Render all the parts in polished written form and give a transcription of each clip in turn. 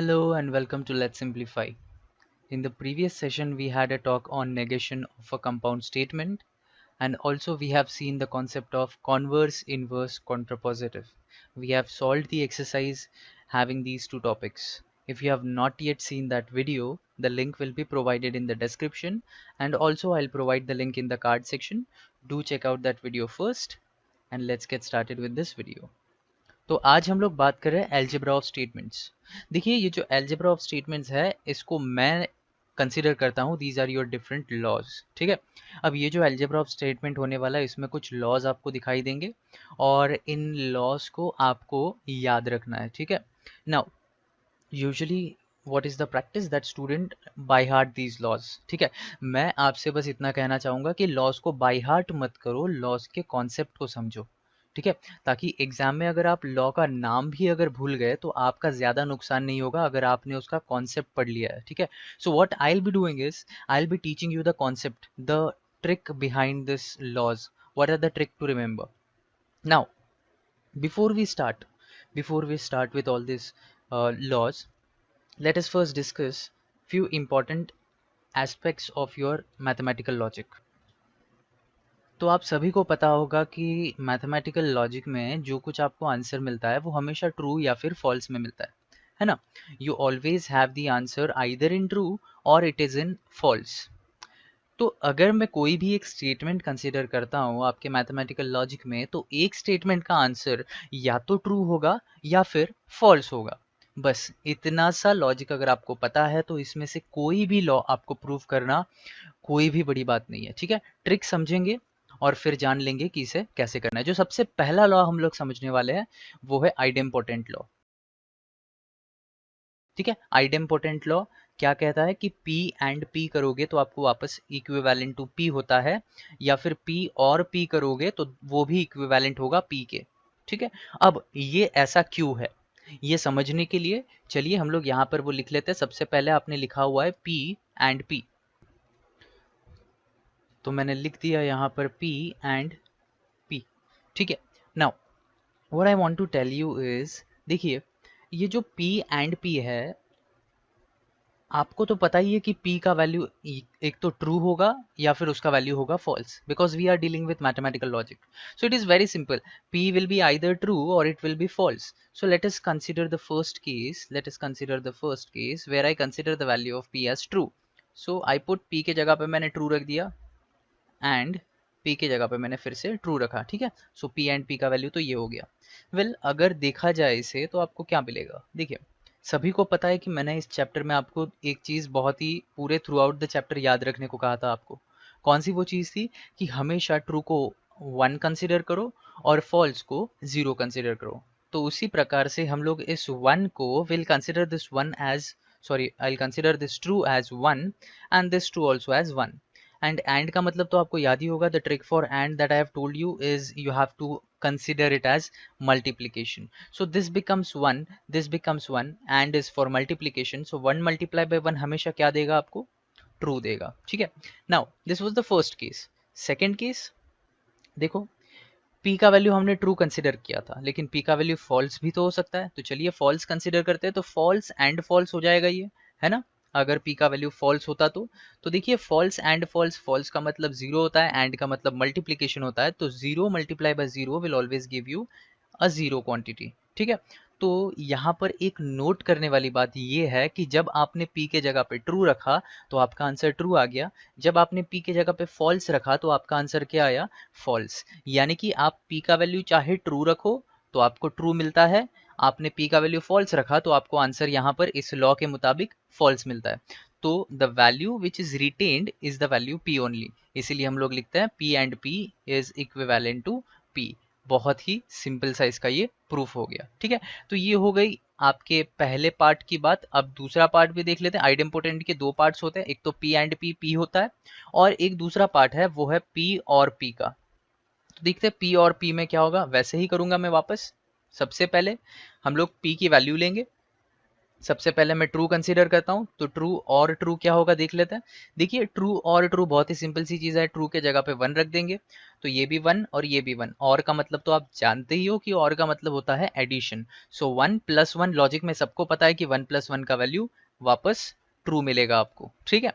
Hello and welcome to Let's Simplify. In the previous session, we had a talk on negation of a compound statement, and also we have seen the concept of converse, inverse, contrapositive. We have solved the exercise having these two topics. If you have not yet seen that video, the link will be provided in the description, and also I'll provide the link in the card section. Do check out that video first, and let's get started with this video. तो आज हम लोग बात कर रहे हैं algebra of statements. देखिए ये जो एल्जेब्रा ऑफ स्टेटमेंट्स है इसको मैं कंसीडर करता हूँ these are your different laws. ठीक है, अब ये जो एल्जेब्रा ऑफ स्टेटमेंट होने वाला है इसमें कुछ लॉज आपको दिखाई देंगे और इन लॉज को आपको याद रखना है। ठीक है, now usually what is the practice that student by heart these laws. ठीक है, मैं आपसे बस इतना कहना चाहूँगा कि लॉज को बाय हार्ट मत करो, लॉज के कॉन्सेप्ट को समझो। ठीक है, ताकि एग्जाम में अगर आप लॉ का नाम भी अगर भूल गए तो आपका ज़्यादा नुकसान नहीं होगा अगर आपने उसका कॉन्सेप्ट पढ़ लिया है। ठीक है, so what I will be doing is I will be teaching you the concept, the trick behind this laws, what are the trick to remember. Now before we start before we start with all these laws, let us first discuss few important aspects of your mathematical logic. तो आप सभी को पता होगा कि mathematical logic में जो कुछ आपको आंसर मिलता है वो हमेशा ट्रू या फिर फॉल्स में मिलता है ना। You always have the answer either in true और इट इज इन फॉल्स। तो अगर मैं कोई भी एक स्टेटमेंट कंसीडर करता हूँ आपके मैथमेटिकल लॉजिक में, तो एक स्टेटमेंट का आंसर या तो ट्रू होगा या फिर फॉल्स होगा। बस इतना सा लॉजिक अगर आपको पता है तो इसमें से कोई भी लॉ आपको प्रूव करना कोई भी बड़ी बात नहीं है। ठीक है, ट्रिक समझेंगे और फिर जान लेंगे कि इसे कैसे करना है। जो सबसे पहला लॉ हम लोग समझने वाले हैं वो है आइडेम्पोटेंट लॉ। ठीक है, आइडेम्पोटेंट लॉ क्या कहता है कि P एंड P करोगे तो आपको वापस इक्विवेलेंट टू P होता है, या फिर P और P करोगे तो वो भी इक्विवेलेंट होगा P के। ठीक है, अब ये ऐसा क्यों है ये समझने के लिए चलिए हम लोग यहाँ पर वो लिख लेते हैं। सबसे पहले आपने लिखा हुआ है P एंड P, तो मैंने लिख दिया यहाँ पर P एंड P। ठीक है, now what I want to tell you is, देखिए ये जो P एंड P है आपको तो पता ही है कि P का वैल्यू एक तो ट्रू होगा या फिर उसका वैल्यू होगा false, because we are dealing with mathematical logic. So it is very simple, P will be either true or it will be false. So let us consider the first case, let us consider the first case where I consider the value of P as true. So I put P के जगह पे मैंने true रख दिया and P के जगह पे मैंने फिर से ट्रू रखा। ठीक है, सो P एंड P का वैल्यू तो ये हो गया। वेल अगर देखा जाए इसे तो आपको क्या मिलेगा, देखिए सभी को पता है कि मैंने इस चैप्टर में आपको एक चीज़ बहुत ही पूरे थ्रू आउट द चैप्टर याद रखने को कहा था आपको। कौन सी वो चीज़ थी कि हमेशा ट्रू को 1 कंसिडर करो और फॉल्स को 0 कंसिडर करो। तो उसी प्रकार से हम लोग इस 1 को will consider this 1 as, sorry I will consider this true as 1 and this true also as 1। And का मतलब तो आपको याद ही होगा, the trick for and that I have told you is you have to consider it as multiplication. So this becomes 1, this becomes 1 and is for multiplication. So 1 multiplied by 1 हमेशा क्या देगा आपको, ट्रू देगा। ठीक है, now this was the first case. Second case देखो, P का value हमने ट्रू कंसिडर किया था लेकिन P का वैल्यू फॉल्स भी तो हो सकता है, तो चलिए फॉल्स कंसिडर करते हैं। तो फॉल्स एंड फॉल्स हो जाएगा ये, है ना। अगर P का वैल्यू फॉल्स होता तो देखिए फॉल्स एंड फॉल्स, फॉल्स का मतलब जीरो होता है एंड का मतलब मल्टीप्लीकेशन होता है, तो zero multiply by zero will always give you a zero quantity. ठीक है, तो यहाँ पर एक नोट करने वाली बात ये है कि जब आपने P के जगह पे ट्रू रखा तो आपका आंसर ट्रू आ गया, जब आपने P के जगह पे फॉल्स रखा तो आपका आंसर क्या आया, फॉल्स। यानी कि आप P का वैल्यू चाहे ट्रू रखो तो आपको ट्रू मिलता है, आपने P का वैल्यू फॉल्स रखा तो आपको आंसर यहाँ पर इस लॉ के मुताबिक फॉल्स मिलता है। तो the value which is retained is the value P only, इसीलिए हम लोग लिखते हैं P and P is equivalent to P। बहुत ही सिंपल सा इसका ये प्रूफ हो गया। ठीक है, तो ये हो गई आपके पहले पार्ट की बात। अब दूसरा पार्ट भी देख लेते हैं। आइडेम्पोटेंट के दो पार्ट्स होते हैं, एक तो P एंड P, P होता है, और एक दूसरा पार्ट है वो है P और P का। तो देखते हैं P और P में क्या होगा। वैसे ही करूंगा मैं वापस, सबसे पहले हम लोग P की वैल्यू लेंगे सबसे पहले मैं ट्रू कंसीडर करता हूँ, तो ट्रू और ट्रू क्या होगा देख लेते हैं। देखिए ट्रू और ट्रू बहुत ही सिंपल सी चीज़ है, ट्रू के जगह पे 1 रख देंगे, तो ये भी 1 और ये भी 1। और का मतलब तो आप जानते ही हो कि और का मतलब होता है एडिशन। सो 1 + 1 लॉजिक में सबको पता है कि 1 + 1 का वैल्यू वापस ट्रू मिलेगा आपको, ठीक है।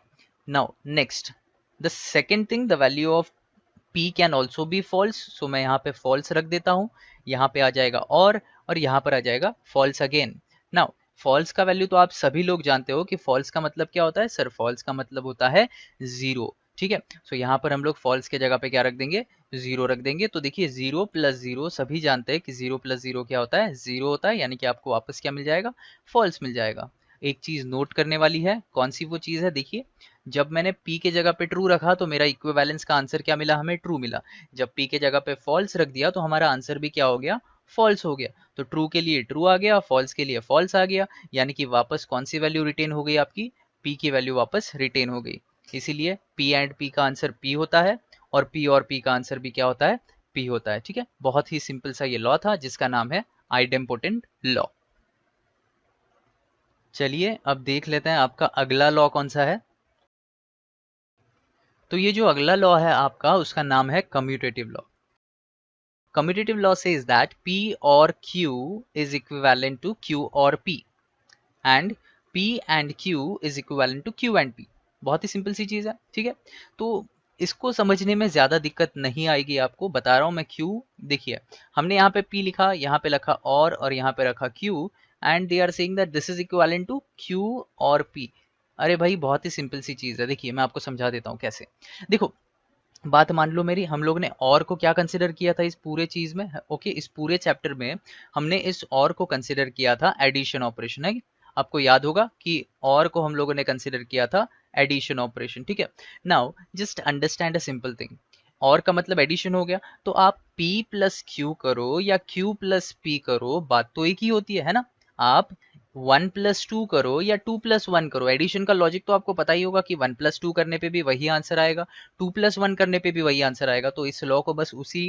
Now next the second thing, the value of p can also be false, so मैं यहाँ पे फॉल्स रख देता हूँ, यहाँ पे आ जाएगा और यहाँ पर आ जाएगा फॉल्स अगेन। नाउ फॉल्स का वैल्यू तो आप सभी लोग जानते हो कि फॉल्स का मतलब क्या होता है सर, फॉल्स का मतलब होता है 0, ठीक है। सो यहाँ पर हम लोग फॉल्स के जगह पे क्या रख देंगे, 0 रख देंगे। तो देखिए 0 + 0 सभी जानते हैं कि 0 + 0 क्या होता है, 0 होता है, यानी कि आपको वापस क्या मिल जाएगा, फॉल्स मिल जाएगा। एक चीज नोट करने वाली है, कौन सी वो चीज है, देखिए जब मैंने p के जगह पे ट्रू रखा तो मेरा इक्विवेलेंस का आंसर क्या मिला, हमें ट्रू मिला। जब p के जगह पे फॉल्स रख दिया तो हमारा आंसर भी क्या हो गया, फॉल्स हो गया। तो ट्रू के लिए ट्रू आ गया, फॉल्स के लिए फॉल्स आ गया, यानी कि वापस कौन सी वैल्यू रिटेन हो गई आपकी, p की वैल्यू वापस रिटेन हो गई। इसीलिए p एंड p का आंसर p होता है, और p और p का आंसर भी क्या होता है, p होता है, ठीक है। बहुत ही सिंपल सा ये लॉ था जिसका नाम है आइडेम्पोटेंट लॉ। चलिए अब देख लेते हैं आपका अगला लॉ कौन सा है। तो ये जो अगला लॉ है आपका, उसका नाम है commutative law. Commutative law says that p और q is equivalent to q और p and p and q is equivalent to q and p। बहुत ही सिंपल सी चीज है, ठीक है। तो इसको समझने में ज्यादा दिक्कत नहीं आएगी आपको, बता रहा हूं मैं क्यों। देखिए हमने यहाँ पे p लिखा, यहाँ पे रखा और यहाँ पे रखा q, and they are saying that this is equivalent to q और p। अरे भाई बहुत ही सिंपल सी चीज है, देखिए मैं आपको समझा देता हूँ कैसे। देखो बात मान लो मेरी, हम लोग ने और को क्या कंसिडर किया था इस पूरे चीज में, ओके इस पूरे चैप्टर में हमने इस और को कंसिडर किया था एडिशन ऑपरेशन, है। आपको याद होगा कि और को हम लोगों ने कंसिडर किया था एडिशन ऑपरेशन, ठीक है। Now just understand a simple thing, और का मतलब एडिशन हो गया, तो आप p + q करो या q + p करो, बात तो एक ही होती है ना। आप 1 + 2 करो या 2 + 1 करो, एडिशन का लॉजिक तो आपको पता ही होगा कि 1 + 2 करने पे भी वही आंसर आएगा, 2 + 1 करने पे भी वही आंसर आएगा। तो इस लॉ को बस उसी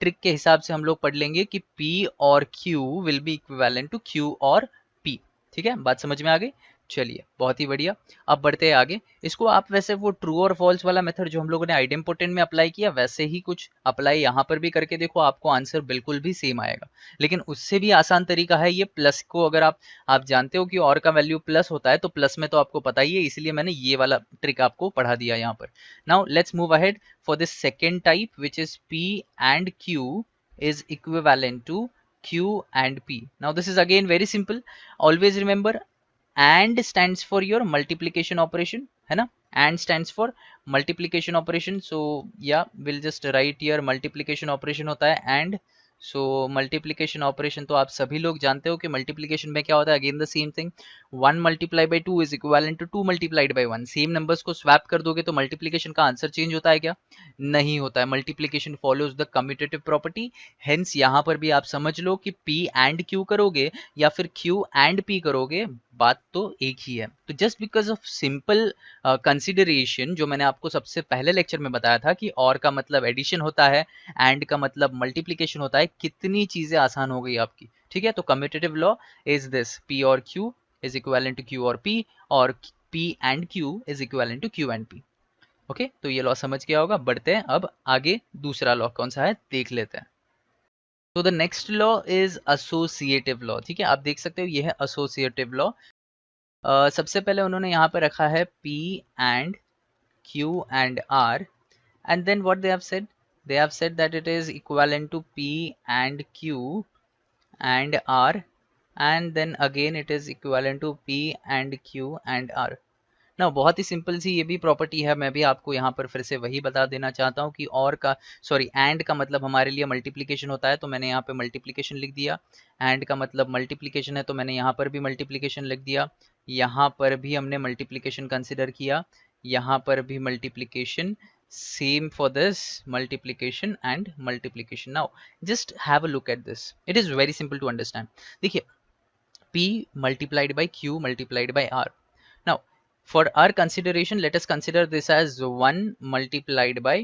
ट्रिक के हिसाब से हम लोग पढ़ लेंगे कि p और q will be equivalent to q और p, ठीक है। बात समझ में आ गई, चलिए बहुत ही बढ़िया। अब बढ़ते हैं आगे। इसको आप वैसे वो ट्रू और फॉल्स वाला मेथड जो हम लोगों ने आइडेम्पोटेंट में अप्लाई किया, वैसे ही कुछ अप्लाई यहाँ पर भी करके देखो, आपको आंसर बिल्कुल भी सेम आएगा। लेकिन उससे भी आसान तरीका है ये, प्लस को अगर आप जानते हो कि और का वैल्यू प्लस होता है, तो प्लस में तो आपको पता ही है, इसलिए मैंने ये वाला ट्रिक आपको पढ़ा दिया यहाँ पर। Now let's move ahead for this second type which is p and q is equivalent to q and p। now this is again very simple, always remember and stands for your multiplication operation, है ना। and stands for multiplication operation, so yeah we'll just write here multiplication operation होता है and। So multiplication operation तो आप सभी लोग जानते हो कि मल्टीप्लीकेशन में क्या होता है, again the same thing, 1 × 2 is equivalent to 2 × 1। Same numbers को स्वैप कर दोगे तो मल्टीप्लीकेशन का आंसर चेंज होता है क्या, नहीं होता है। Multiplication follows the commutative property, hence यहाँ पर भी आप समझ लो कि p एंड q करोगे या फिर q एंड p करोगे, बात तो एक ही है। तो just because of simple consideration जो मैंने आपको सबसे पहले लेक्चर में बताया था कि और का मतलब एडिशन होता है, एंड का मतलब मल्टीप्लीकेशन होता है, कितनी चीजें आसान हो गई आपकी, ठीक है। तो commutative law is this, p और q is equivalent to q और p, और p and q is equivalent to q and p। Okay तो ये लॉ समझ गया होगा। बढ़ते हैं अब आगे, दूसरा लॉ कौन सा है देख लेते हैं। तो the next law is associative law, ठीक है। आप देख सकते हो ये है एसोसिएटिव लॉ। सबसे पहले उन्होंने यहाँ पे रखा है p and q and r, and then what they have said that it is equivalent to p and q and r, and then again it is equivalent to p and q and r। ना बहुत ही simple सी ये भी property है, मैं भी आपको यहाँ पर फिर से वही बता देना चाहता हूँ कि और का सॉरी एंड का मतलब हमारे लिए मल्टीप्लिकेशन होता है, तो मैंने यहाँ पे मल्टीप्लिकेशन लिख दिया। एंड का मतलब मल्टीप्लिकेशन है, तो मैंने यहाँ पर भी मल्टीप्लिकेशन लिख दिया। यहाँ पर भी हमने मल्टीप्लिकेशन कंसिडर किया, यहाँ पर भी multiplication, same for this multiplication and multiplication. Now just have a look at this, it is very simple to understand. देखिए p multiplied by q multiplied by r। now for our consideration let us consider this as 1 multiplied by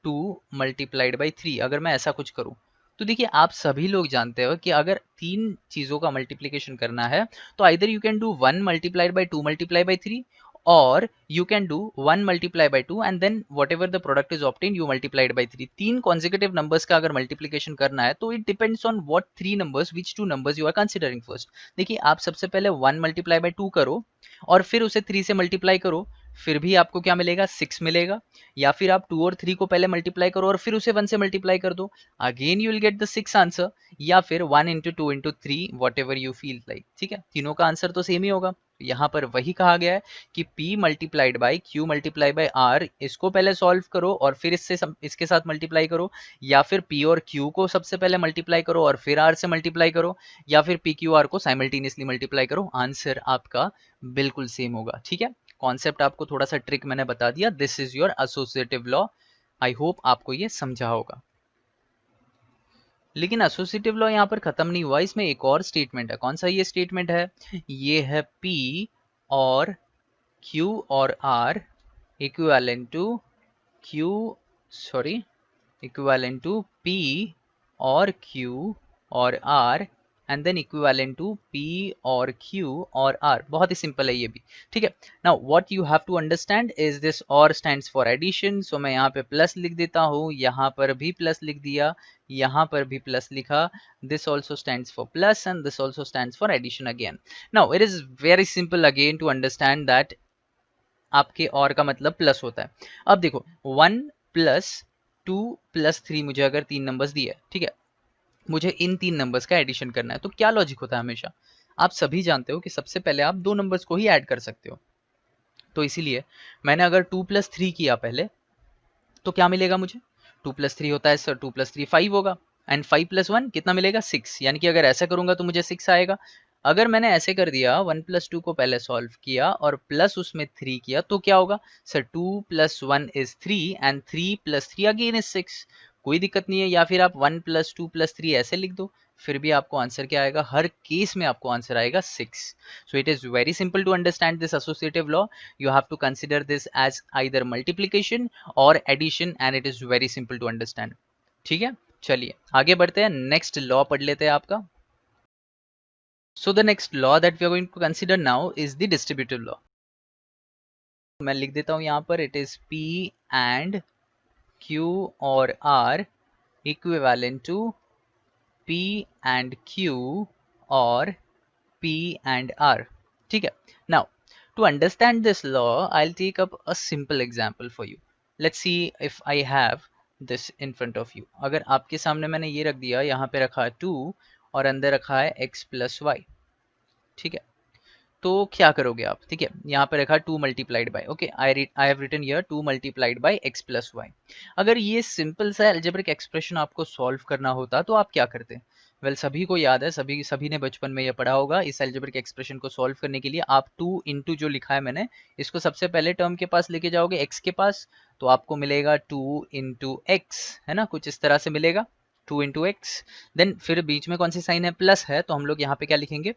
2 multiplied by 3। अगर मैं ऐसा कुछ करूं तो देखिए आप सभी लोग जानते हो कि अगर तीन चीजों का मल्टीप्लीकेशन करना है तो either you can do 1 multiplied by 2 multiply by 3 और you can do 1 multiply by 2 and then whatever the product is obtained you multiply it by 3. तीन consecutive numbers का अगर multiplication करना है तो it depends on what three numbers which two numbers you are considering first. देखिए आप सबसे पहले 1 multiply by 2 करो और फिर उसे 3 से मल्टीप्लाई करो, फिर भी आपको क्या मिलेगा 6 मिलेगा, या फिर आप 2 और 3 को पहले मल्टीप्लाई करो और फिर उसे 1 से मल्टीप्लाई कर दो, again you will get the 6 answer, या फिर 1 into 2 into 3 what ever you feel like. ठीक है, तीनों का आंसर तो सेम ही होगा. यहाँ पर वही कहा गया है कि P multiplied by Q multiply by R, इसको पहले सॉल्व करो और फिर इसके साथ मल्टीप्लाई करो, या फिर P और Q को सबसे पहले मल्टीप्लाई करो और फिर R से मल्टीप्लाई करो, या फिर P Q R को साइमल्टेनियसली मल्टीप्लाई करो, आंसर आपका बिल्कुल सेम होगा. ठीक है, कॉन्सेप्ट आपको थोड़ा सा ट्रिक मैंने बता दिया. This is your associative law. I hope आपको ये समझा होगा. लेकिन एसोसिएटिव लॉ यहाँ पर खत्म नहीं हुआ, इसमें एक और स्टेटमेंट है. कौन सा ये स्टेटमेंट है? ये है P और Q और R इक्विवेलेंट टू P और Q और R and then equivalent to P और Q और R. बहुत ही सिंपल है ये भी. ठीक है, now what you have to understand is this और स्टैंड्स फॉर एडिशन. सो मैं यहाँ पे प्लस लिख देता हूँ, यहाँ पर भी प्लस लिख दिया, यहाँ पर भी प्लस लिखा. This also stands for plus and this also stands for addition again. Now it is very simple again to understand that आपके और का मतलब प्लस होता है. अब देखो 1 प्लस 2 प्लस 3, मुझे अगर तीन नंबर्स दिए, ठीक है, मुझे इन तीन नंबर्स का एडिशन करना है, तो क्या लॉजिक होता है हमेशा? आप सभी जानते हो कि सबसे पहले आप दो नंबर्स को ही ऐड कर सकते हो. तो इसीलिए मैंने अगर 2 प्लस 3 किया पहले, तो क्या मिलेगा मुझे? 2 प्लस 3 होता है सर, 2 प्लस 3 5 होगा, एंड 5 प्लस 1 कितना मिलेगा? 6. यानी कि अगर ऐसा करूंगा तो मुझे 6 आएगा. अगर मैंने ऐसे कर दिया 1 प्लस 2 को पहले सॉल्व किया और प्लस उसमें 3 किया, तो क्या होगा sir? 2 plus 1 is 3 and 3 plus 3 again is 6. कोई दिक्कत नहीं है. या फिर आप 1 प्लस 2 प्लस 3 ऐसे लिख दो, फिर भी आपको आंसर क्या आएगा? हर केस में आपको आंसर आएगा 6. So it is very simple to understand this associative law. You have to consider this as either multiplication or addition and it is very simple to understand. ठीक है, चलिए आगे बढ़ते हैं. नेक्स्ट लॉ पढ़ लेते हैं आपका. So the next law that we are going to consider now is the distributive law. मैं लिख देता हूं यहाँ पर, it is P and Q और R equivalent to P and Q और P and R. ठीक है, now to understand this law, I'll take up a simple example for you. Let's see if I have this in front of you. अगर आपके सामने मैंने ये रख दिया, यहाँ पे रखा है 2 और अंदर रखा है x प्लस वाई. ठीक है, तो क्या करोगे आप? ठीक है, यहाँ पे रखा 2 multiplied by, okay, I have written here 2 multiplied by x plus y. अगर ये सिंपल सा अलजेब्रिक एक्सप्रेशन आपको सॉल्व करना होता तो आप क्या करते? वेल सभी को याद है, सभी ने बचपन में ये पढ़ा होगा. इस अलजेब्रिक एक्सप्रेशन को सॉल्व करने के लिए आप 2 इंटू जो लिखा है मैंने, इसको सबसे पहले टर्म के पास लेके जाओगे, x के पास, तो आपको मिलेगा 2 इंटू एक्स, है ना, कुछ इस तरह से मिलेगा 2 इंटू एक्स. देन फिर बीच में कौन सी साइन है? प्लस है, तो हम लोग यहाँ पे क्या लिखेंगे?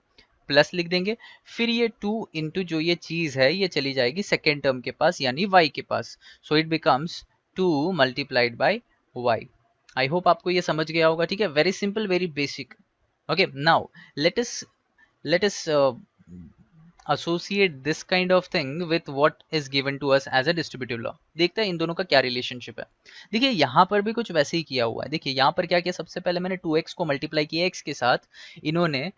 प्लस लिख देंगे. फिर ये 2 इंटू जो ये चीज है ये चली जाएगी सेकेंड टर्म के पास यानी y के पास. So it becomes 2 multiplied by y. I hope आपको ये समझ गया होगा. ठीक है, very simple, very basic. Okay, now let us associate this kind of thing with what is given to us as a distributive law. देखते हैं इन दोनों का क्या रिलेशनशिप है. देखिए यहाँ पर भी कुछ वैसे ही किया हुआ है. देखिए यहाँ पर क्या किया, सबसे पहले मैंने 2x को मल्टीप्लाई किया x के साथ. इन्होंने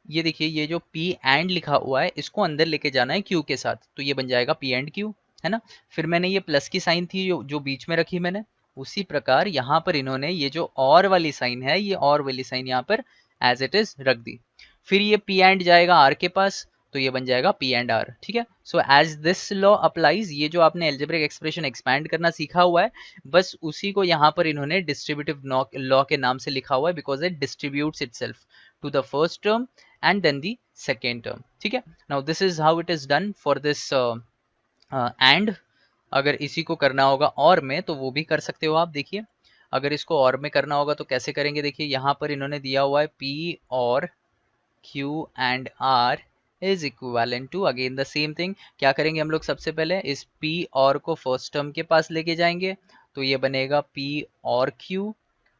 ये देखिए, ये जो P एंड लिखा हुआ है इसको अंदर लेके जाना है Q के साथ, तो ये बन जाएगा P एंड Q, है ना. फिर मैंने ये प्लस की साइन थी जो बीच में रखी मैंने, उसी प्रकार यहाँ पर इन्होंने ये जो और वाली साइन है, ये और वाली साइन यहाँ पर एज इट इज रख दी. फिर ये P एंड जाएगा R के पास, तो ये बन जाएगा P एंड R. ठीक है, so as this law applies, ये जो आपने एल्जेब्रिक एक्सप्रेशन एक्सपैंड करना सीखा हुआ है, बस उसी को यहाँ पर इन्होंने डिस्ट्रीब्यूटिव लॉ के नाम से लिखा हुआ है, because it distributes itself to the first term and then the second term. ठीक है, now this is how it is done for this and. अगर इसी को करना होगा और में, तो वो भी कर सकते हो आप. देखिए अगर इसको और में करना होगा तो कैसे करेंगे? देखिए यहाँ पर इन्होंने दिया हुआ है P और Q and R is equivalent to, again the same thing. क्या करेंगे हम लोग? सबसे पहले इस P और को फर्स्ट टर्म के पास लेके जाएंगे, तो ये बनेगा P और Q.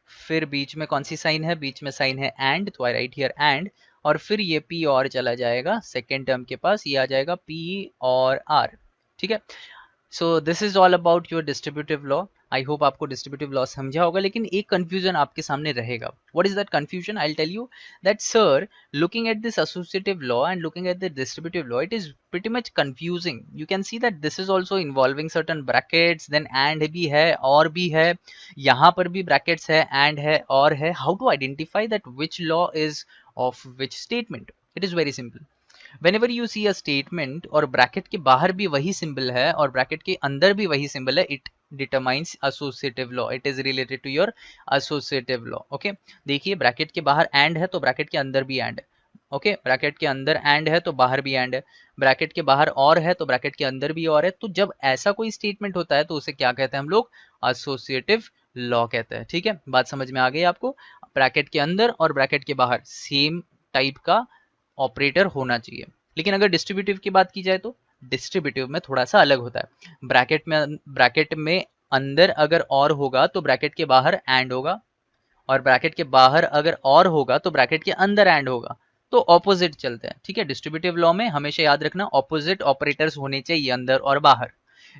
फिर बीच में कौन सी साइन है, बीच में साइन है एंड, तो आई राइट हियर एंड, और फिर ये पी और चला जाएगा सेकेंड टर्म के पास, ये आ जाएगा पी और आर, ठीक है। So this is all about your distributive law. I hope आपको डिस्ट्रीब्यूटिव लॉ समझा होगा, लेकिन एक कंफ्यूजन आपके सामने रहेगा। What is that confusion? I will tell you that sir, looking at this associative law and looking at the distributive law, it is pretty much confusing. You can see that this is also involving certain brackets, then and भी है और भी है, यहाँ पर भी brackets है and है और है. How to identify that which law is of which statement? It is very simple. whenever you see a statement और ब्रैकेट के बाहर भी वही सिंबल है और ब्रैकेट के अंदर भी वही सिंबल है, it determines associative law, it is related to your associative law. Okay, देखिए ब्रैकेट के बाहर एंड है तो ब्रैकेट के अंदर भी एंड है। ओके, ब्रैकेट के अंदर एंड है तो बाहर भी एंड है, ब्रैकेट के बाहर और है तो ब्रैकेट के अंदर भी और है। तो जब ऐसा कोई स्टेटमेंट होता है तो उसे क्या कहते हैं हम लोग? एसोसिएटिव लॉ कहते हैं। ठीक है, बात समझ में आ गई आपको? ब्रैकेट के अंदर और ब्रैकेट के बाहर सेम टाइप का ऑपरेटर होना चाहिए। लेकिन अगर डिस्ट्रीब्यूटिव की बात की जाए तो डिस्ट्रीब्यूटिव में थोड़ा सा अलग होता है। ब्रैकेट में अंदर अगर और होगा तो ब्रैकेट के बाहर एंड होगा, और ब्रैकेट के बाहर अगर और होगा तो ब्रैकेट के अंदर एंड होगा, तो ऑपोजिट चलते हैं। ठीक है, डिस्ट्रीब्यूटिव लॉ में हमेशा याद रखना ऑपोजिट ऑपरेटर्स होने चाहिए अंदर और बाहर,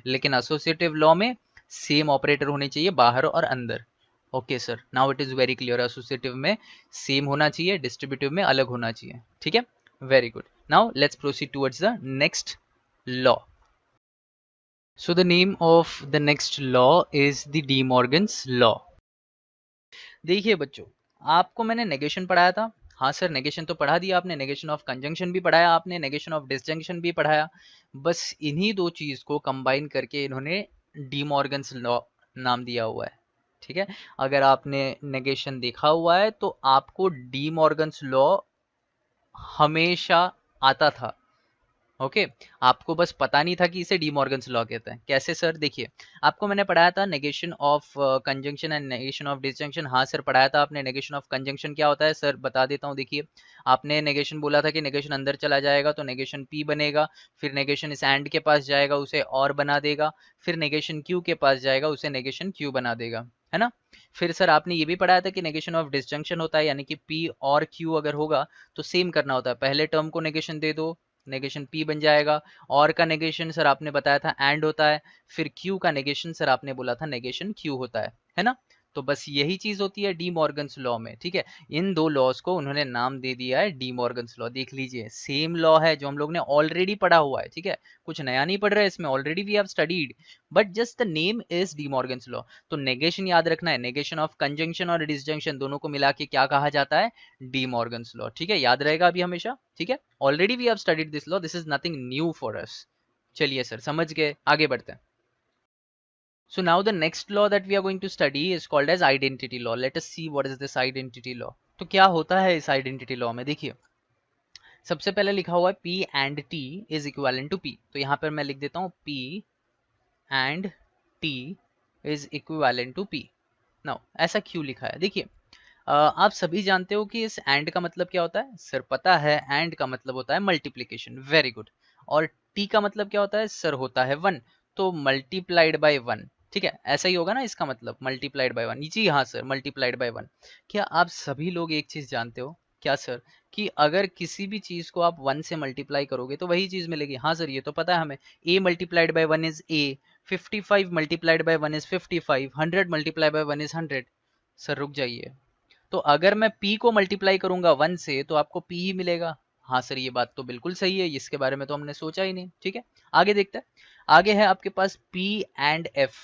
लेकिन एसोसिएटिव लॉ में सेम ऑपरेटर होने चाहिए बाहर और अंदर। Okay sir, now it is very clear, associative में सेम होना चाहिए, डिस्ट्रीब्यूटिव में अलग होना चाहिए। ठीक है, very good. Now let's proceed towards the next law. So the name of the next law is the De Morgan's law. देखिए बच्चों, आपको मैंने नेगेशन पढ़ाया था। हाँ सर, नेगेशन तो पढ़ा दिया आपने, नेगेशन ऑफ कंजंक्शन भी पढ़ाया आपने, नेगेशन ऑफ डिसजंक्शन भी पढ़ाया। बस इन्हीं दो चीज को कंबाइन करके इन्होंने डी मॉर्गन्स लॉ नाम दिया हुआ है। ठीक है, अगर आपने नेगेशन देखा हुआ है तो आपको डी मॉर्गन्स लॉ हमेशा आता था। ओके, आपको बस पता नहीं था कि इसे डी मॉर्गन्स लॉ कहते हैं। कैसे सर? देखिए, आपको मैंने पढ़ाया था negation of conjunction and negation of disjunction. हाँ सर, पढ़ाया था आपने। नेगेशन ऑफ कंजंक्शन क्या होता है सर? बता देता हूँ। देखिए, आपने नेगेशन बोला था कि नेगेशन अंदर चला जाएगा तो नेगेशन पी बनेगा, फिर नेगेशन इस एंड के पास जाएगा उसे और बना देगा, फिर नेगेशन क्यू के पास जाएगा उसे नेगेशन क्यू बना देगा, है ना। फिर सर आपने ये भी पढ़ाया था कि नेगेशन ऑफ डिसजंक्शन होता है, यानी कि पी और क्यू अगर होगा तो सेम करना होता है, पहले टर्म को नेगेशन दे दो, नेगेशन पी बन जाएगा। और का नेगेशन सर आपने बताया था एंड होता है, फिर क्यू का नेगेशन सर आपने बोला था नेगेशन क्यू होता है ना। तो बस यही चीज होती है डी मॉर्गन्स लॉ में। ठीक है, इन दो लॉज को उन्होंने नाम दे दिया है डी मॉर्गन्स लॉ। देख लीजिए, सेम लॉ है जो हम लोग ने ऑलरेडी पढ़ा हुआ है। ठीक है, कुछ नया नहीं पढ़ रहे इसमें, already we have studied, but just the name is De Morgan's law. तो नेगेशन याद रखना है, नेगेशन ऑफ कंजंक्शन और डिसजंक्शन दोनों को मिला के क्या कहा जाता है? De Morgan's law. ठीक है, याद रहेगा अभी हमेशा। ठीक है, already we have studied this law, this is nothing new for us. चलिए सर, समझ गए, आगे बढ़ते हैं। So now the next law that we are going to study is called as identity law. Let us see what is this identity law. तो क्या होता है इस identity law में? देखिए, सबसे पहले लिखा हुआ है P and T is equivalent to P, तो यहाँ पर मैं लिख देता हूँ P and T is equivalent to P. Now ऐसा क्यों लिखा है? देखिए, आप सभी जानते हो कि इस एंड का मतलब क्या होता है? सर पता है, एंड का मतलब होता है मल्टीप्लीकेशन। Very good. और टी का मतलब क्या होता है? सर होता है वन, तो मल्टीप्लाइड बाय वन। ठीक है, ऐसा ही होगा ना इसका मतलब, मल्टीप्लाइड बाय वन। जी हाँ सर, मल्टीप्लाइड बाय वन। क्या आप सभी लोग एक चीज जानते हो? क्या सर? कि अगर किसी भी चीज को आप वन से मल्टीप्लाई करोगे तो वही चीज मिलेगी। हाँ सर, ये तो पता है हमें। A multiplied by one is a, 55 multiplied by one is 55, 100 multiply by one is 100। Sir रुक जाइए, तो अगर मैं p को मल्टीप्लाई करूंगा 1 से तो आपको p ही मिलेगा। हाँ सर, ये बात तो बिल्कुल सही है, इसके बारे में तो हमने सोचा ही नहीं। ठीक है, आगे देखते हैं। आगे है आपके पास p एंड f।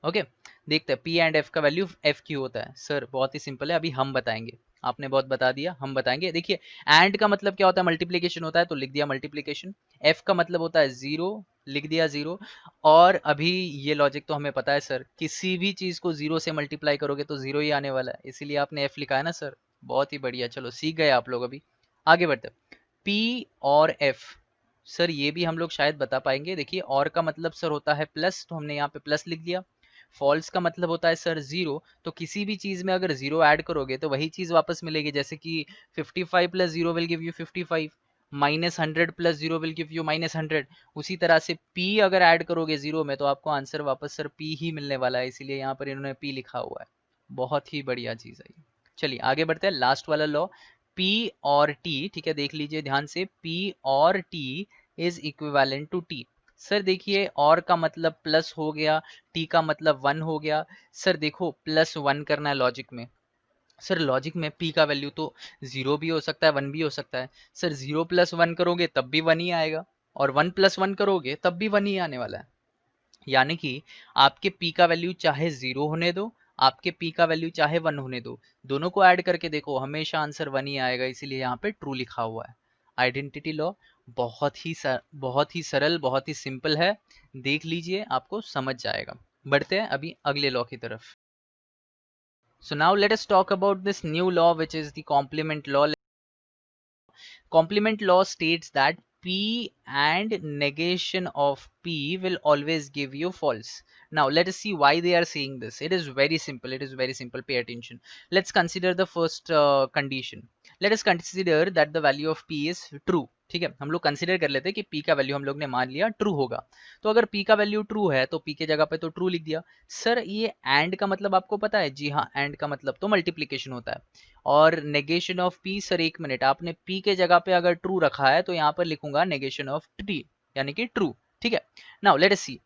ओके, देखते हैं p एंड f का वैल्यू f क्यों होता है। सर बहुत ही सिंपल है, अभी हम बताएंगे। आपने बहुत बता दिया, हम बताएंगे। देखिए, एंड का मतलब क्या होता है? मल्टीप्लीकेशन होता है, तो लिख दिया मल्टीप्लीकेशन। f का मतलब होता है जीरो, लिख दिया जीरो। और अभी ये लॉजिक तो हमें पता है सर, किसी भी चीज को जीरो से मल्टीप्लाई करोगे तो जीरो ही आने वाला है, इसीलिए आपने एफ लिखा है ना सर। बहुत ही बढ़िया, चलो सीख गए आप लोग। अभी आगे बढ़ते, पी और एफ। सर ये भी हम लोग शायद बता पाएंगे। देखिए, और का मतलब सर होता है प्लस, तो हमने यहाँ पे प्लस लिख दिया। फॉल्स का मतलब होता है सर जीरो, तो किसी भी चीज में अगर जीरो ऐड करोगे तो वही चीज वापस मिलेगी। जैसे कि 55 plus zero will give you 55, minus 100 plus zero will give you minus 100। उसी तरह से p अगर ऐड करोगे जीरो में तो आपको आंसर वापस सर p ही मिलने वाला है, इसीलिए यहाँ पर इन्होंने p लिखा हुआ है। बहुत ही बढ़िया चीज है। चलिए आगे बढ़ते हैं, लास्ट वाला लॉ, P और T, ठीक है, देख लीजिए ध्यान से, P और T is equivalent to T। Sir देखिए, और का मतलब प्लस हो गया, T का मतलब 1 हो गया। सर देखो प्लस 1 करना है लॉजिक में, सर लॉजिक में P का वैल्यू तो 0 भी हो सकता है 1 भी हो सकता है। सर 0 प्लस 1 करोगे तब भी 1 ही आएगा, और 1 प्लस 1 करोगे तब भी 1 ही आने वाला है। यानी कि आपके P का वैल्यू चाहे 0 होने दो, आपके P का वैल्यू चाहे 1 होने दो, दोनों को ऐड करके देखो हमेशा आंसर 1 ही आएगा, इसीलिए यहाँ पे ट्रू लिखा हुआ है। आइडेंटिटी लॉ बहुत ही सरल, बहुत ही सिंपल है, देख लीजिए आपको समझ जाएगा। बढ़ते हैं अभी अगले लॉ की तरफ। So now let us talk about this new law, which is the complement law. Complement law states that P and negation of P will always give you false. Now let us see why they are saying this. It is very simple. It is very simple. Pay attention. Let's consider the first condition. Let us consider that the value of P is true. ठीक है, हम लोग consider कर लेते हैं कि P का value हम लोग ने मान लिया ट्रू होगा। तो अगर P का वैल्यू ट्रू है तो P के जगह पे तो ट्रू लिख दिया। सर ये एंड का मतलब आपको पता है? जी हाँ, एंड का मतलब तो मल्टीप्लीकेशन होता है। और नेगेशन ऑफ पी, सर एक मिनट, आपने पी के जगह पे अगर ट्रू रखा है तो यहाँ पर लिखूंगा नेगेशन ऑफ टी, यानी कि ट्रू। ठीक है, now let us see,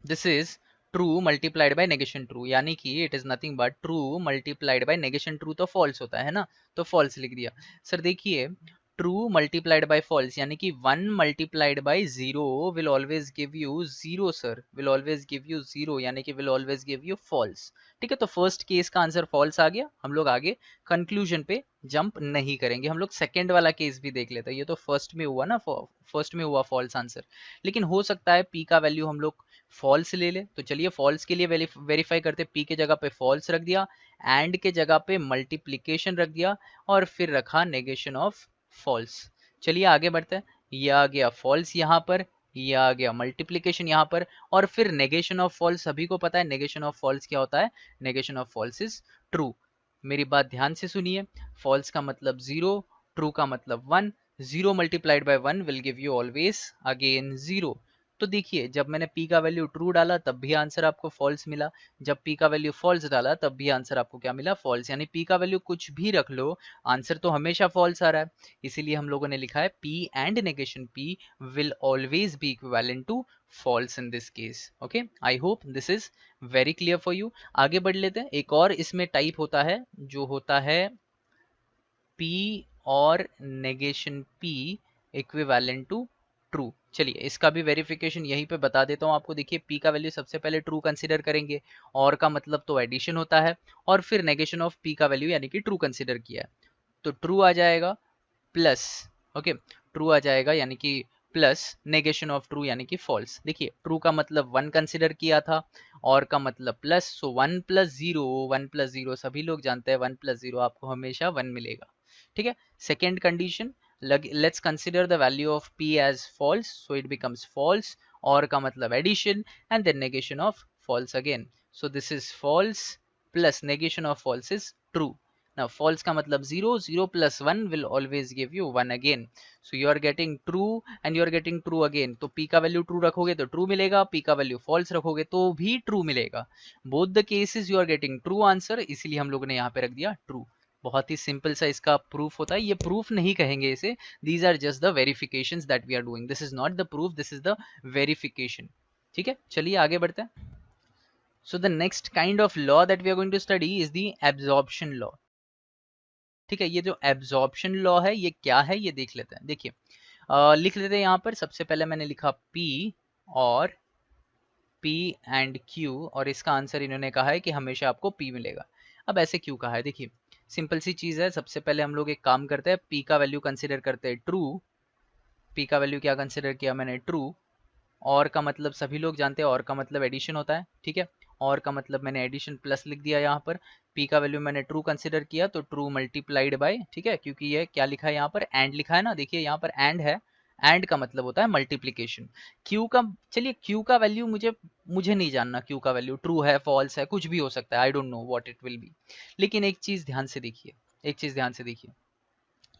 this is true multiplied by negation true, यानी कि it is nothing but true multiplied by negation true, तो फॉल्स होता है ना, तो फॉल्स लिख दिया। सर देखिए, ट्रू मल्टीप्लाइड बाय फॉल्स यानी कि 1 multiplied by 0 will always give you 0, sir will always give you 0, यानी कि will always give you false. ठीक है, तो फर्स्ट केस का आंसर फॉल्स आ गया। हम लोग आगे कंक्लूजन पे जंप नहीं करेंगे, हम लोग सेकेंड वाला केस भी देख लेते हैं। ये तो फर्स्ट में हुआ ना, फर्स्ट में हुआ फॉल्स आंसर, लेकिन हो सकता है पी का वैल्यू हम लोग फॉल्स ले ले, तो चलिए फॉल्स के लिए वेरीफाई करते, पी के जगह पे फॉल्स रख दिया, एंड के जगह पे मल्टीप्लीकेशन रख दिया, और फिर रखा नेगेशन ऑफ फॉल्स। चलिए आगे बढ़ते हैं, ये आ गया फॉल्स यहाँ पर, ये आ गया मल्टीप्लीकेशन यहाँ पर, और फिर नेगेशन ऑफ फॉल्स, सभी को पता है नेगेशन ऑफ फॉल्स क्या होता है, negation of false is true. मेरी बात ध्यान से सुनिए, फॉल्स का मतलब 0, ट्रू का मतलब 1, 0 multiplied by 1 will give you always again 0। तो देखिए, जब मैंने p का वैल्यू ट्रू डाला तब भी आंसर आपको फॉल्स मिला, जब p का वैल्यू फॉल्स डाला तब भी आंसर आपको क्या मिला, फॉल्स। यानी p का वैल्यू कुछ भी रख लो, आंसर तो हमेशा फॉल्स आ रहा है। इसीलिए हम लोगों ने लिखा है p and negation p will always be equivalent to false in this case. Okay, I hope this is very clear for you. आगे बढ़ लेते हैं, एक और इसमें टाइप होता है जो होता है p और negation p equivalent to true. चलिए इसका भी वेरिफिकेशन यहीं पे बता देता हूँ आपको। देखिए p का वैल्यू सबसे पहले ट्रू कंसीडर करेंगे, और का मतलब तो एडिशन होता है, और फिर नेगेशन ऑफ p का वैल्यू यानी कि ट्रू कंसीडर किया है, तो ट्रू आ जाएगा प्लस, ओके, ट्रू आ जाएगा यानी कि प्लस नेगेशन ऑफ ट्रू यानी कि फॉल्स। देखिए ट्रू का मतलब 1 कंसिडर किया था, और का मतलब प्लस, सो 1 प्लस 0, 1 प्लस 0 सभी लोग जानते हैं 1 प्लस 0 आपको हमेशा 1 मिलेगा। ठीक है, second condition, let's consider the value of p as false, so it becomes false, और का मतलब addition, and then negation of false again, so this is false plus negation of false is true. Now false का मतलब 0, 0 plus 1 will always give you 1 again. So you are getting true and you are getting true again. तो p का value true रखोगे तो true मिलेगा, p का value false रखोगे तो भी ट्रू मिलेगा। Both the cases you are getting true answer, इसीलिए हम लोगों ने यहाँ पे रख दिया ट्रू। बहुत ही सिंपल सा इसका प्रूफ होता है, ये प्रूफ नहीं कहेंगे इसे, these are just the verifications that we are doing, this is not the proof, this is the verification. ठीक है, चलिए आगे बढ़ते हैं। So the next kind of law that we are going to study is the absorption law. ठीक है, ये जो एब्जॉर्प्शन लॉ है ये क्या है ये देख लेते हैं। देखिए लिख लेते हैं यहाँ पर, सबसे पहले मैंने लिखा P और P एंड Q, और इसका आंसर इन्होंने कहा है कि हमेशा आपको P मिलेगा। अब ऐसे क्यों कहा है, देखिए सिंपल सी चीज़ है, सबसे पहले हम लोग एक काम करते हैं, P का वैल्यू कंसिडर करते हैं ट्रू, P का वैल्यू क्या कंसिडर किया मैंने, ट्रू, और का मतलब सभी लोग जानते हैं, और का मतलब एडिशन होता है। ठीक है, और का मतलब मैंने एडिशन प्लस लिख दिया यहाँ पर, p का वैल्यू मैंने ट्रू कंसिडर किया तो ट्रू मल्टीप्लाइड बाय, ठीक है, क्योंकि ये क्या लिखा है यहाँ पर, एंड लिखा है ना, देखिए यहाँ पर एंड है, एंड का मतलब होता है मल्टीप्लीकेशन। q का, चलिए q का वैल्यू मुझे नहीं जानना, q का वैल्यू ट्रू है फॉल्स है कुछ भी हो सकता है, I don't know what it will be, लेकिन एक चीज ध्यान से देखिए, एक चीज ध्यान से देखिए,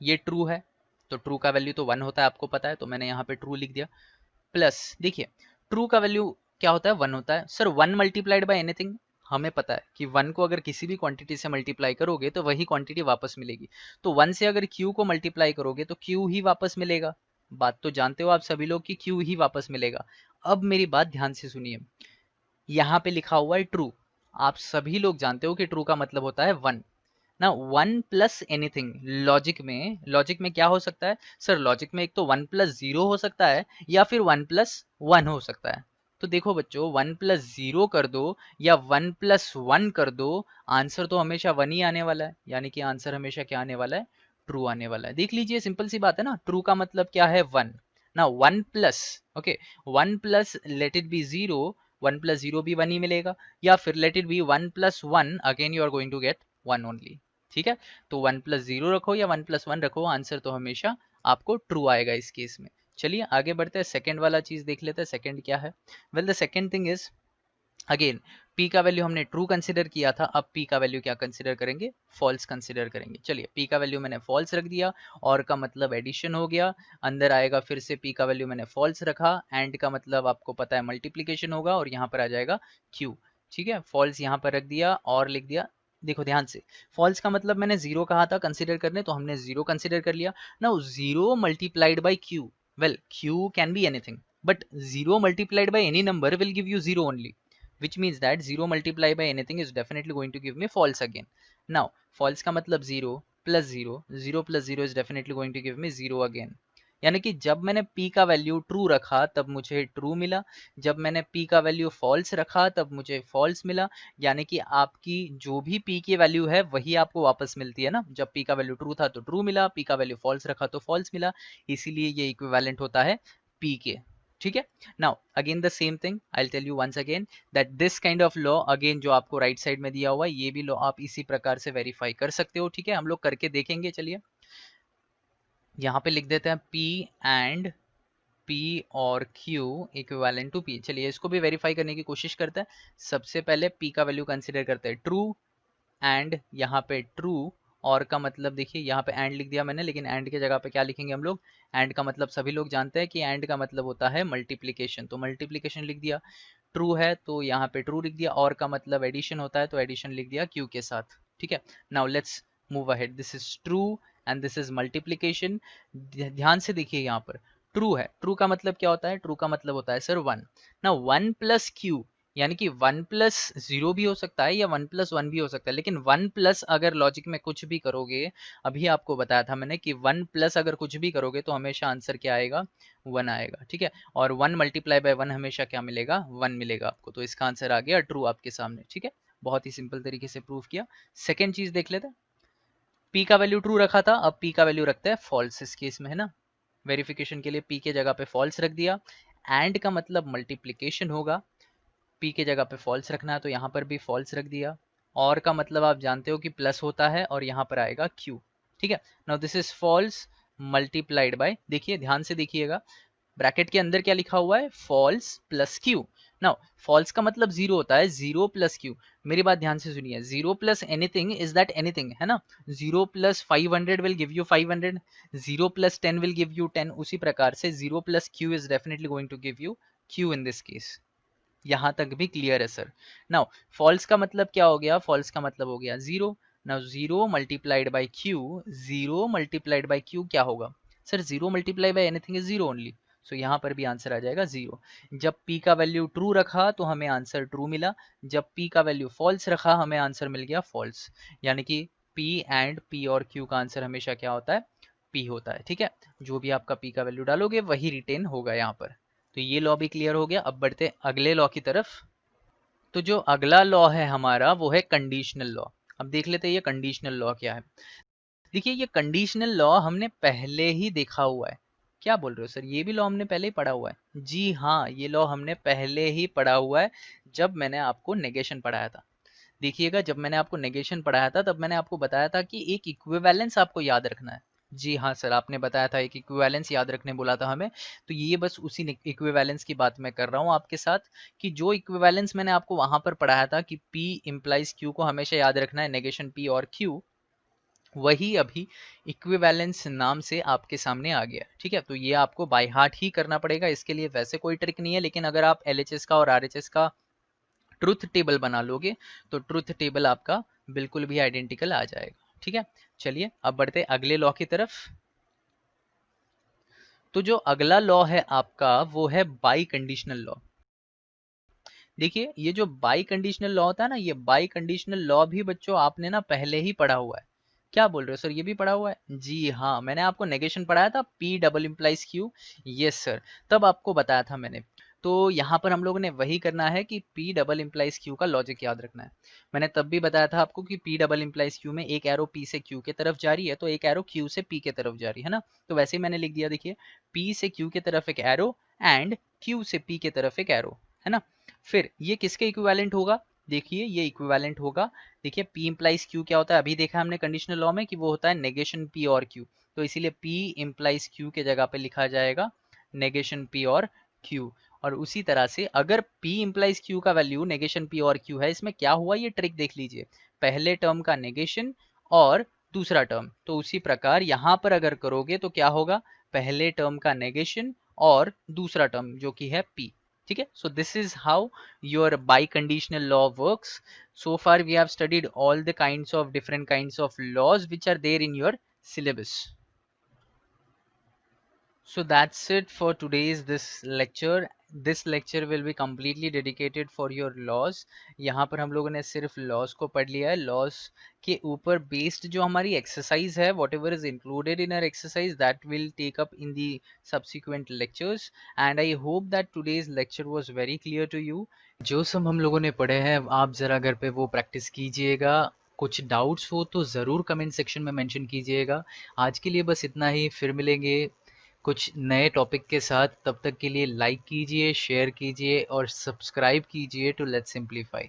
ये ट्रू है तो ट्रू का वैल्यू तो 1 होता है आपको पता है, तो मैंने यहाँ पे ट्रू लिख दिया, प्लस देखिए ट्रू का वैल्यू क्या होता है, 1 होता है। सर 1 मल्टीप्लाइड बाय एनीथिंग, हमें पता है कि 1 को अगर किसी भी क्वांटिटी से मल्टीप्लाई करोगे तो वही क्वांटिटी वापस मिलेगी। तो 1 से अगर q को मल्टीप्लाई करोगे तो q ही वापस मिलेगा। बात तो जानते हो आप सभी लोग कि q ही वापस मिलेगा। अब मेरी बात ध्यान से सुनिए, यहाँ पे लिखा हुआ है ट्रू। आप सभी लोग जानते हो कि ट्रू का मतलब होता है 1 ना। 1 प्लस एनीथिंग, लॉजिक में क्या हो सकता है सर? लॉजिक में एक तो 1 प्लस 0 हो सकता है या फिर 1 प्लस 1 हो सकता है। तो देखो बच्चों, 1 प्लस 0 कर दो या 1 प्लस 1 कर दो, आंसर तो हमेशा 1 ही आने वाला है। यानी कि आंसर हमेशा क्या आने वाला है? ट्रू आने वाला है। देख लीजिए, सिंपल सी बात है ना। ट्रू का मतलब क्या है? 1 ना। 1 plus, okay, 1 plus let it be 0, 1 plus 0 भी 1 ही मिलेगा, या फिर let it be 1 plus 1, again you are going to get 1 only. ठीक है, तो 1 प्लस 0 रखो या 1 प्लस 1 रखो, आंसर तो हमेशा आपको ट्रू आएगा इस केस में। चलिए आगे बढ़ते हैं, सेकंड वाला चीज देख लेते हैं। सेकंड क्या है? Well the second thing is, again p का वैल्यू हमने ट्रू कंसिडर किया था, अब p का वैल्यू क्या कंसिडर करेंगे? फॉल्स कंसिडर करेंगे। चलिए p का वैल्यू मैंने फॉल्स रख दिया, और का मतलब एडिशन हो गया, अंदर आएगा फिर से p का वैल्यू मैंने फॉल्स रखा, एंड का मतलब आपको पता है मल्टीप्लीकेशन होगा, और यहाँ पर आ जाएगा q। ठीक है, फॉल्स यहाँ पर रख दिया और लिख दिया। देखो ध्यान से, फॉल्स का मतलब मैंने जीरो कहा था कंसिडर करने, तो हमने जीरो कंसिडर कर लिया। Now zero multiplied by Q, well Q can be anything, but zero multiplied by any number will give you zero only, which means that 0 multiplied by anything is definitely going to give me false again. Now false का मतलब 0 plus 0, 0 plus 0 is definitely going to give me 0 again. यानी कि जब मैंने p का value true रखा तब मुझे ट्रू मिला, जब मैंने p का वैल्यू फॉल्स रखा तब मुझे फॉल्स मिला। यानी कि आपकी जो भी p की वैल्यू है वही आपको वापस मिलती है ना। जब p का वैल्यू ट्रू था तो ट्रू मिला, p का वैल्यू फॉल्स रखा तो फॉल्स मिला, इसीलिए ये इक्विवेलेंट होता है p के। ठीक है, now again the same thing, I will tell you once again that this kind of law, again जो आपको राइट साइड में दिया हुआ है, ये भी लॉ आप इसी प्रकार से वेरीफाई कर सकते हो। ठीक है, हम लोग करके देखेंगे। चलिए यहाँ पे लिख देते हैं P एंड P और Q इक्विवेलेंट टू P। चलिए इसको भी वेरीफाई करने की कोशिश करते हैं। सबसे पहले P का वैल्यू कंसिडर करते हैं ट्रू, एंड यहाँ पे ट्रू, और का मतलब देखिए यहाँ पे एंड लिख दिया मैंने, लेकिन एंड की जगह पे क्या लिखेंगे हम लोग? एंड का मतलब सभी लोग जानते हैं कि एंड का मतलब होता है मल्टीप्लीकेशन, तो मल्टीप्लीकेशन लिख दिया। ट्रू है तो यहाँ पे ट्रू लिख दिया, और का मतलब एडिशन होता है तो एडिशन लिख दिया क्यू के साथ। ठीक है, now let's move ahead. This is true and this is multiplication. ध्यान से देखिए, यहाँ पर ट्रू है, ट्रू का मतलब क्या होता है? ट्रू का मतलब होता है सर 1 ना। 1 प्लस क्यू, यानी कि 1 प्लस 0 भी हो सकता है या 1 प्लस 1 भी हो सकता है, लेकिन 1 प्लस अगर लॉजिक में कुछ भी करोगे, अभी आपको बताया था मैंने कि 1 प्लस अगर कुछ भी करोगे तो हमेशा आंसर क्या आएगा? 1 आएगा। ठीक है, और 1 मल्टीप्लाई बाय 1 हमेशा क्या मिलेगा? 1 मिलेगा आपको, तो इसका आंसर आ गया ट्रू आपके सामने। ठीक है, बहुत ही सिंपल तरीके से प्रूव किया। सेकेंड चीज देख लेते हैं, p का वैल्यू ट्रू रखा था, अब p का वैल्यू रखते हैं फॉल्स इस केस में, है ना। वेरिफिकेशन के लिए p के जगह पे फॉल्स रख दिया, एंड का मतलब मल्टीप्लीकेशन होगा, p के जगह पे फॉल्स रखना है तो यहाँ पर भी फॉल्स रख दिया, और का मतलब आप जानते हो कि प्लस होता है, और यहाँ पर आएगा q। ठीक है, now this is false multiplied by, देखिए ध्यान से देखिएगा, ब्रैकेट के अंदर क्या लिखा हुआ है? False plus Q. Now false का मतलब जीरो होता है, जीरो प्लस क्यू। मेरी बात ध्यान से सुनिए, zero plus anything is that anything, है ना। Zero plus 500 will give you 500, zero plus 10 will give you 10, उसी प्रकार से zero plus Q is definitely going to give you Q in this case. यहाँ तक भी क्लियर है सर? नाउ फॉल्स का मतलब क्या हो गया? फॉल्स का मतलब हो गया zero. Now zero multiplied by q, zero multiplied by q क्या होगा sir? Zero multiply by anything is zero only, so यहाँ पर भी आंसर आ जाएगा जीरो। जब p का वैल्यू ट्रू रखा तो हमें आंसर ट्रू मिला, जब p का वैल्यू फॉल्स रखा हमें आंसर मिल गया फॉल्स। यानी कि p एंड p और q का आंसर हमेशा क्या होता है? p होता है। ठीक है, जो भी आपका p का वैल्यू डालोगे वही रिटेन होगा यहाँ पर। तो ये लॉ भी क्लियर हो गया। अब बढ़ते अगले लॉ की तरफ। तो जो अगला लॉ है हमारा वो है कंडीशनल लॉ। अब देख लेते हैं ये कंडीशनल लॉ क्या है। देखिए ये कंडीशनल लॉ हमने पहले ही देखा हुआ है। क्या बोल रहे हो सर? ये भी लॉ हमने पहले ही पढ़ा हुआ है? जी हाँ, ये लॉ हमने पहले ही पढ़ा हुआ है, जब मैंने आपको नेगेशन पढ़ाया था। देखिएगा, जब मैंने आपको नेगेशन पढ़ाया था तब मैंने आपको बताया था कि एक इक्विवेलेंस आपको याद रखना है। जी हाँ सर, आपने बताया था एक इक्विवेलेंस याद रखने बोला था हमें, तो ये बस उसी इक्विवेलेंस की बात मैं कर रहा हूँ आपके साथ, कि जो इक्विवेलेंस मैंने आपको वहां पर पढ़ाया था कि P इम्प्लाइज Q को हमेशा याद रखना है, नेगेशन P और Q, वही अभी इक्विवेलेंस नाम से आपके सामने आ गया। ठीक है, तो ये आपको बाय हार्ट ही करना पड़ेगा, इसके लिए वैसे कोई ट्रिक नहीं है, लेकिन अगर आप LHS का और RHS का ट्रुथ टेबल बना लोगे तो ट्रुथ टेबल आपका बिल्कुल भी आइडेंटिकल आ जाएगा। ठीक है, चलिए अब बढ़ते अगले लॉ की तरफ। तो जो अगला लॉ है आपका वो है बाई कंडीशनल लॉ। देखिए ये जो बाई कंडीशनल लॉ होता है ना, ये बाई कंडीशनल लॉ भी बच्चों आपने ना पहले ही पढ़ा हुआ है। क्या बोल रहे हो सर, ये भी पढ़ा हुआ है? जी हाँ, मैंने आपको नेगेशन पढ़ाया था, P double implies Q. Yes sir, तब आपको बताया था मैंने। तो यहाँ पर हम लोगों ने वही करना है कि पी डबल इम्प्लाइज क्यू का लॉजिक याद रखना है। मैंने तब भी बताया था आपको कि पी डबल इम्प्लाइज क्यू में एक एरो पी से क्यू के तरफ जा रही है तो एक एरो क्यू से पी के तरफ जा रही है ना। तो वैसे ही मैंने लिख दिया, देखिए पी से क्यू के तरफ एक एरो एंड क्यू से पी के तरफ एक एरो, है ना। फिर ये किसके इक्विवेलेंट होगा? देखिए ये इक्विवेलेंट होगा, देखिए P इम्प्लाइज Q क्या होता है, अभी देखा हमने कंडीशनल लॉ में कि वो होता है नेगेशन P और Q। तो इसीलिए P इम्प्लाइज Q के जगह पे लिखा जाएगा नेगेशन P और Q। और उसी तरह से अगर P इम्प्लाइज Q का वैल्यू नेगेशन P और Q है, इसमें क्या हुआ ये ट्रिक देख लीजिए, पहले टर्म का नेगेशन और दूसरा टर्म। तो उसी प्रकार यहाँ पर अगर करोगे तो क्या होगा, पहले टर्म का नेगेशन और दूसरा टर्म जो कि है P। ठीक है, so this is how your biconditional law works. So far we have studied all the different kinds of laws which are there in your syllabus. So that's it for today's this lecture. This lecture will be completely dedicated for your laws. यहाँ पर हम लोगों ने सिर्फ laws को पढ़ लिया है। laws के ऊपर based जो हमारी exercise है, whatever is included in our exercise, that will take up in the subsequent lectures. And I hope that today's lecture was very clear to you. जो सब हम लोगों ने पढ़े हैं आप ज़रा घर पे वो प्रैक्टिस कीजिएगा। कुछ डाउट्स हो तो ज़रूर कमेंट सेक्शन में मेंशन कीजिएगा। आज के लिए बस इतना ही, फिर मिलेंगे कुछ नए टॉपिक के साथ। तब तक के लिए लाइक कीजिए, शेयर कीजिए और सब्सक्राइब कीजिए टू लेट्स सिंप्लीफाई।